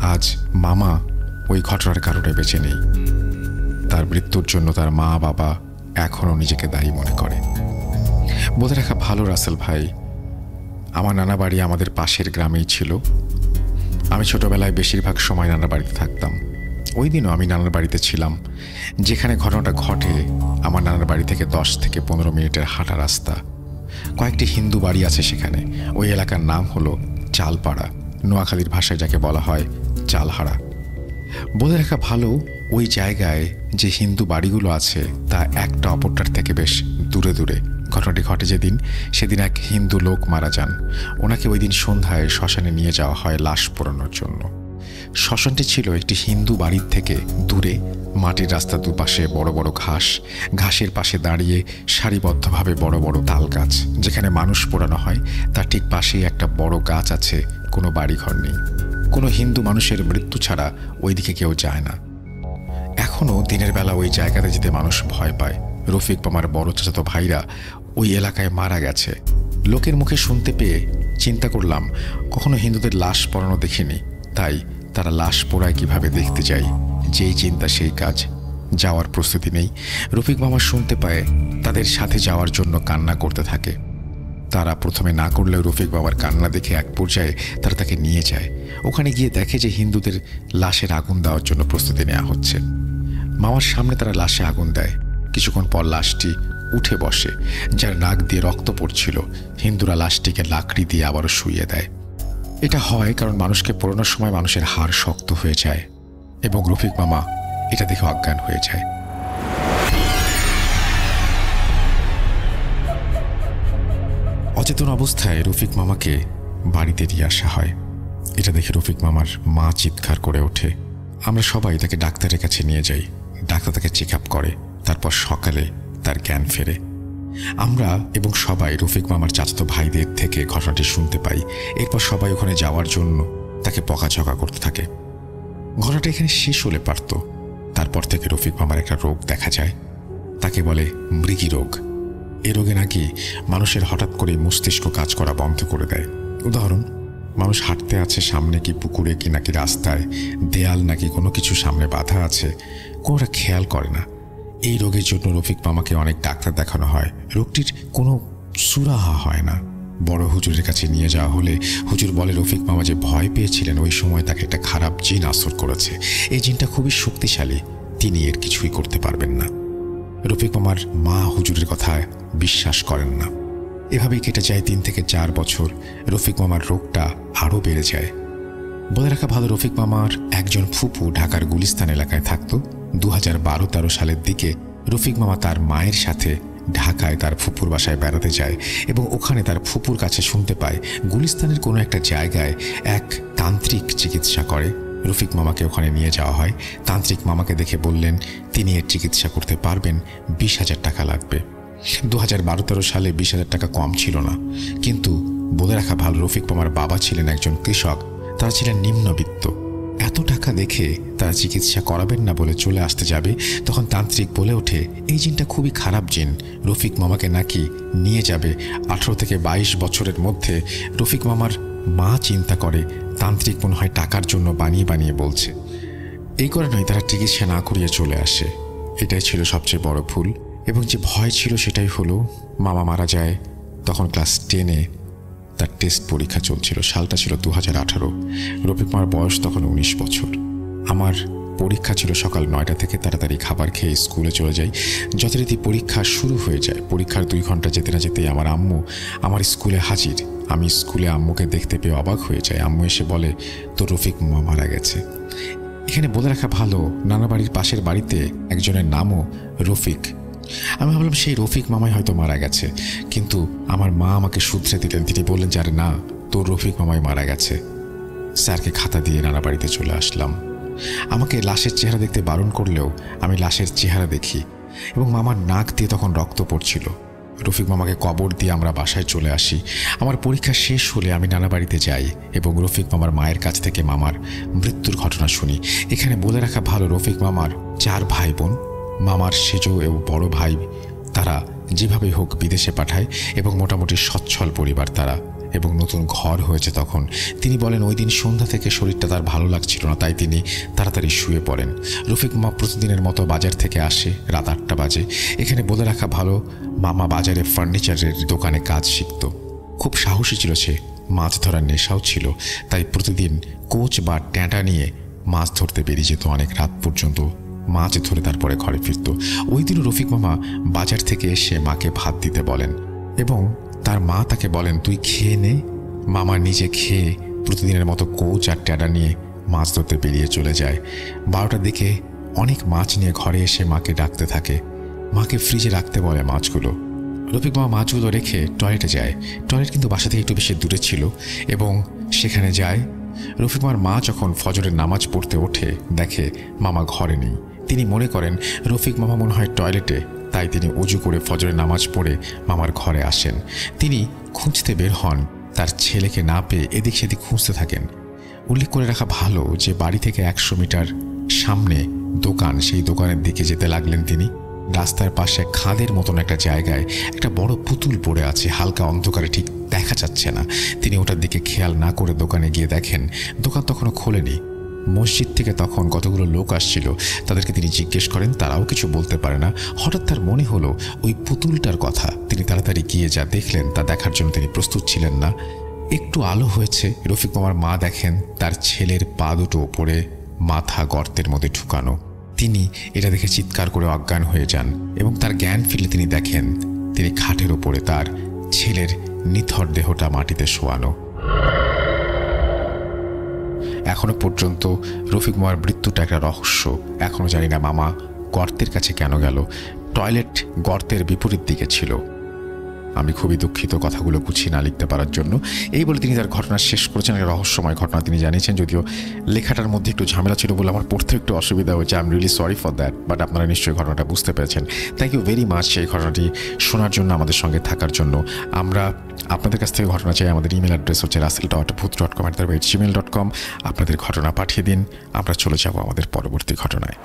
আজ মামা ওই ঘটনার কারণে বেঁচে নেই। তার মৃত্যুর জন্য তার মা বাবা এখনও নিজেকে দায়ী মনে করে। বলে রাখা ভালো রাসেল ভাই, আমার নানা বাড়ি আমাদের পাশের গ্রামেই ছিল। আমি ছোটবেলায় বেশিরভাগ সময় নানা বাড়িতে থাকতাম। ওই দিনও আমি নানার বাড়িতে ছিলাম। যেখানে ঘটনাটা ঘটে আমার নানার বাড়ি থেকে 10 থেকে 15 মিনিটের হাঁটা রাস্তা। কয়েকটি হিন্দু বাড়ি আছে সেখানে। ওই এলাকার নাম হলো চালপাড়া, নোয়াখালীর ভাষায় যাকে বলা হয় চালহারা। বলে রাখা ভালো, ওই জায়গায় যে হিন্দু বাড়িগুলো আছে তা একটা অপরটার থেকে বেশ দূরে দূরে। ঘটনাটি ঘটে যেদিন, সেদিন এক হিন্দু লোক মারা যান। ওনাকে ওই দিন সন্ধ্যায় শ্মশানে নিয়ে যাওয়া হয় লাশ পোড়ানোর জন্য। শ্মশানটি ছিল একটি হিন্দু বাড়ির থেকে দূরে। মাটির রাস্তা দুপাশে বড় বড় ঘাস, ঘাসের পাশে দাঁড়িয়ে সারিবদ্ধভাবে বড় বড় তাল গাছ। যেখানে মানুষ পোড়ানো হয় তার ঠিক পাশেই একটা বড় গাছ আছে। কোনো বাড়িঘর নেই। কোনো হিন্দু মানুষের মৃত্যু ছাড়া ওইদিকে কেউ যায় না। এখনও দিনের বেলা ওই জায়গাতে যেতে মানুষ ভয় পায়। রফিক মামার বড় চাচাতো ভাইরা ওই এলাকায় মারা গেছে। লোকের মুখে শুনতে পেয়ে চিন্তা করলাম, কখনো হিন্দুদের লাশ পোড়ানো দেখিনি, তাই তারা লাশ পোড়ায় কিভাবে দেখতে যাই। যেই চিন্তা সেই কাজ। যাওয়ার প্রস্তুতি নেই। রফিক মামা শুনতে পায় তাদের সাথে যাওয়ার জন্য কান্না করতে থাকে। তারা প্রথমে না করলেও রফিক বাবার কান্না দেখে এক পর্যায়ে তারা তাকে নিয়ে যায়। ওখানে গিয়ে দেখে যে হিন্দুদের লাশের আগুন দেওয়ার জন্য প্রস্তুতি নেওয়া হচ্ছে। মামার সামনে তারা লাশে আগুন দেয়। কিছুক্ষণ পর লাশটি উঠে বসে। যার নাক দিয়ে রক্ত পড়ছিল, হিন্দুরা লাশটিকে লাকড়ি দিয়ে আবারও শুইয়ে দেয়। এটা হয় কারণ মানুষকে পোড়ানোর সময় মানুষের হাড় শক্ত হয়ে যায় এবং রফিক মামা এটা দেখে অজ্ঞান হয়ে যায়। অচেতন অবস্থায় রফিক মামাকে বাড়িতে নিয়ে আসা হয়। এটা দেখে রফিক মামার মা চিৎকার করে ওঠে। আমরা সবাই তাকে ডাক্তারের কাছে নিয়ে যাই। ডাক্তার তাকে চেক আপ করে। তারপর সকালে তার জ্ঞান ফেরে। আমরা এবং সবাই রফিক মামার চাচাতো ভাইদের থেকে ঘটনাটি শুনতে পাই। এরপর সবাই ওখানে যাওয়ার জন্য তাকে বকাঝকা করতে থাকে। ঘটনাটা এখানে শেষ হলে পারত। তারপর থেকে রফিক মামার একটা রোগ দেখা যায়, তাকে বলে মৃগী রোগ। এ রোগে নাকি মানুষের হঠাৎ করে মস্তিষ্ক কাজ করা বন্ধ করে দেয়। উদাহরণ, মানুষ হাঁটতে আছে, সামনে কি পুকুরে কি নাকি রাস্তায়, দেয়াল নাকি কোনো কিছু সামনে বাধা আছে, কোনোটা খেয়াল করে না। এই রোগের জন্য রফিক মামাকে অনেক ডাক্তার দেখানো হয়। রোগটির কোনো সুরাহা হয় না। বড় হুজুরের কাছে নিয়ে যাওয়া হলে হুজুর বলে রফিক মামা যে ভয় পেয়েছিলেন ওই সময় তাকে একটা খারাপ জিন আসর করেছে। এই জিনটা খুবই শক্তিশালী, তিনি এর কিছুই করতে পারবেন না। রফিক মামার মা হুজুরের কথায় বিশ্বাস করেন না। এভাবেই কেটে যায় 3 থেকে 4 বছর। রফিক মামার রোগটা আরও বেড়ে যায়। বলে রাখা ভালো, রফিক মামার একজন ফুপু ঢাকার গুলিস্তান এলাকায় থাকত। 2012-13 সালের দিকে রফিক মামা তার মায়ের সাথে ঢাকায় তার ফুপুর বাসায় বেড়াতে যায় এবং ওখানে তার ফুপুর কাছে শুনতে পায় গুলিস্তানের কোনো একটা জায়গায় এক তান্ত্রিক চিকিৎসা করে। রফিক মামাকে ওখানে নিয়ে যাওয়া হয়। তান্ত্রিক মামাকে দেখে বললেন তিনি এর চিকিৎসা করতে পারবেন, 20,000 টাকা লাগবে। 2012-13 সালে 20,000 টাকা কম ছিল না। কিন্তু বলে রাখা ভালো, রফিক মামার বাবা ছিলেন একজন কৃষক, তারা ছিলেন নিম্নবিত্ত। এত টাকা দেখে তারা চিকিৎসা করাবেন না বলে চলে আসতে যাবে, তখন তান্ত্রিক বলে ওঠে এই জিনটা খুবই খারাপ জিন, রফিক মামাকে নাকি নিয়ে যাবে। 18 থেকে 22 বছরের মধ্যে রফিক মামার মা চিন্তা করে তান্ত্রিক মনে হয় টাকার জন্য বানিয়ে বানিয়ে বলছে। এই কারণেই তারা চিকিৎসা না করিয়ে চলে আসে। এটাই ছিল সবচেয়ে বড় ভুল। এবং যে ভয় ছিল সেটাই হলো, মামা মারা যায় তখন ক্লাস 10-এ তার টেস্ট পরীক্ষা চলছিল। সালটা ছিল 2018। রফিক মামার বয়স তখন 19 বছর। আমার পরীক্ষা ছিল সকাল 9টা থেকে। তাড়াতাড়ি খাবার খেয়ে স্কুলে চলে যাই। যথারীতি পরীক্ষা শুরু হয়ে যায়। পরীক্ষার 2 ঘন্টা যেতে না যেতেই আমার আম্মু আমার স্কুলে হাজির। আমি স্কুলে আম্মুকে দেখতে পেয়ে অবাক হয়ে যাই। আম্মু এসে বলে তো রফিক মামা মারা গেছে। এখানে বলে রাখা ভালো, নানা বাড়ির পাশের বাড়িতে একজনের নামও রফিক। আমি ভাবলাম সেই রফিক মামাই হয়তো মারা গেছে, কিন্তু আমার মা আমাকে শুধরে দিলেন। তিনি বললেন যে আরে না, তোর রফিক মামাই মারা গেছে। স্যারকে খাতা দিয়ে নানা বাড়িতে চলে আসলাম। আমাকে লাশের চেহারা দেখতে বারণ করলেও আমি লাশের চেহারা দেখি এবং মামার নাক দিয়ে তখন রক্ত পড়ছিল। রফিক মামাকে কবর দিয়ে আমরা বাসায় চলে আসি। আমার পরীক্ষা শেষ হলে আমি নানা বাড়িতে যাই এবং রফিক মামার মায়ের কাছ থেকে মামার মৃত্যুর ঘটনা শুনি। এখানে বলে রাখা ভালো, রফিক মামার 4 ভাই বোন। মামার সেজ এবং বড় ভাই তারা যেভাবে হোক বিদেশে পাঠায় এবং মোটামুটি সচ্ছল পরিবার তারা। এবং নতুন ঘর হয়েছে তখন। তিনি বলেন ওই দিন সন্ধ্যা থেকে শরীরটা তার ভালো লাগছিল না, তাই তিনি তাড়াতাড়ি শুয়ে পড়েন। রফিক মামা প্রতিদিনের মতো বাজার থেকে আসে রাত 8টা বাজে। এখানে বলে রাখা ভালো, মামা বাজারে ফার্নিচারের দোকানে কাজ শিখত। খুব সাহসী ছিল সে, মাছ ধরার নেশাও ছিল, তাই প্রতিদিন কোচ বা ট্যাঁটা নিয়ে মাছ ধরতে বেরিয়ে যেত অনেক রাত পর্যন্ত। মাছ ধরে তারপরে ঘরে ফিরত। ওই দিনও রফিক মামা বাজার থেকে এসে মাকে ভাত দিতে বলেন এবং তার মা তাকে বলেন তুই খেয়ে নে। মামা নিজে খেয়ে প্রতিদিনের মতো কোচ আর ট্যাঁটা নিয়ে মাছ ধরতে বেরিয়ে চলে যায়। 12টার দিকে অনেক মাছ নিয়ে ঘরে এসে মাকে ডাকতে থাকে। মাকে ফ্রিজে রাখতে বলে মাছগুলো। রফিক মামা মাছগুলো রেখে টয়লেটে যায়। টয়লেট কিন্তু বাসা থেকে একটু বেশি দূরে ছিল এবং সেখানে যায়। রফিক মামার মা যখন ফজরের নামাজ পড়তে ওঠে দেখে মামা ঘরে নেই। তিনি মনে করেন রফিক মামা মনে হয় টয়লেটে, তাই তিনি অজু করে ফজরের নামাজ পড়ে মামার ঘরে আসেন। তিনি খুঁজতে বের হন, তার ছেলেকে না পেয়ে এদিক সেদিক খুঁজতে থাকেন। উল্লেখ করে রাখা ভালো যে বাড়ি থেকে 100 মিটার সামনে দোকান, সেই দোকানের দিকে যেতে লাগলেন তিনি। রাস্তার পাশে খাদের মতন একটা জায়গায় একটা বড় পুতুল পড়ে আছে, হালকা অন্ধকারে ঠিক দেখা যাচ্ছে না। তিনি ওটার দিকে খেয়াল না করে দোকানে গিয়ে দেখেন দোকান তখনও খোলেনি। মসজিদ থেকে তখন কতগুলো লোক আসছিল, তাদেরকে তিনি জিজ্ঞেস করেন, তারাও কিছু বলতে পারে না। হঠাৎ তার মনে হলো ওই পুতুলটার কথা। তিনি তাড়াতাড়ি গিয়ে যা দেখলেন তা দেখার জন্য তিনি প্রস্তুত ছিলেন না। একটু আলো হয়েছে, রফিক মামার মা দেখেন তার ছেলের পা দুটো ওপরে, মাথা গর্তের মধ্যে ঢুকানো। তিনি এটা দেখে চিৎকার করে অজ্ঞান হয়ে যান এবং তার জ্ঞান ফিরলে তিনি দেখেন তিনি খাটের ওপরে তার ছেলের নিথর দেহটা মাটিতে শোয়ানো। এখনো পর্যন্ত রফিক মামার মৃত্যুটা একটা রহস্য। এখনো জানি না মামা গর্তের কাছে কেন গেল। টয়লেট গর্তের বিপরীত দিকে ছিল। আমি খুবই দুঃখিত কথাগুলো গুছিয়ে না লিখতে পারার জন্য। এই বলে তিনি তার ঘটনা শেষ করেছেন। একটা রহস্যময় ঘটনা তিনি জানিয়েছেন, যদিও লেখাটার মধ্যে একটু ঝামেলা ছিল বলে আমার পড়তে একটু অসুবিধা হয়েছে। I am really sorry for that, but আপনারা নিশ্চয়ই ঘটনাটা বুঝতে পেরেছেন। থ্যাংক ইউ ভেরি মাচ সেই ঘটনাটি শোনার জন্য, আমাদের সঙ্গে থাকার জন্য। আমরা আপনাদের কাছ থেকে ঘটনা চাই। আমাদের ইমেল অ্যাড্রেস হচ্ছে russell.bhoot.com@gmail.com। আপনাদের ঘটনা পাঠিয়ে দিন, আমরা চলে যাব আমাদের পরবর্তী ঘটনায়।